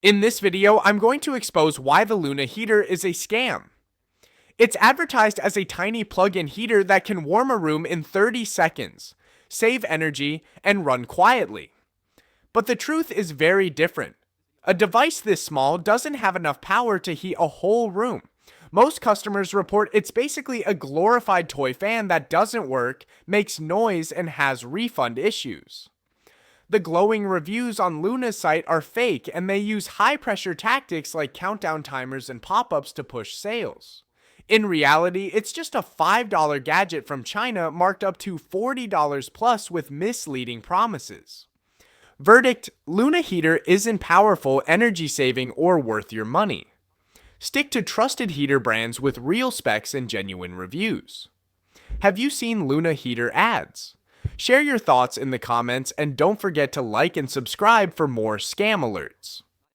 In this video, I'm going to expose why the Luna heater is a scam. It's advertised as a tiny plug-in heater that can warm a room in 30 seconds, save energy, and run quietly. But the truth is very different. A device this small doesn't have enough power to heat a whole room. Most customers report it's basically a glorified toy fan that doesn't work, makes noise, and has refund issues. The glowing reviews on Luna's site are fake, and they use high-pressure tactics like countdown timers and pop-ups to push sales. In reality, it's just a $5 gadget from China marked up to $40 plus with misleading promises. Verdict: Luna heater isn't powerful, energy-saving, or worth your money. Stick to trusted heater brands with real specs and genuine reviews. Have you seen Luna heater ads? Share your thoughts in the comments and don't forget to like and subscribe for more scam alerts.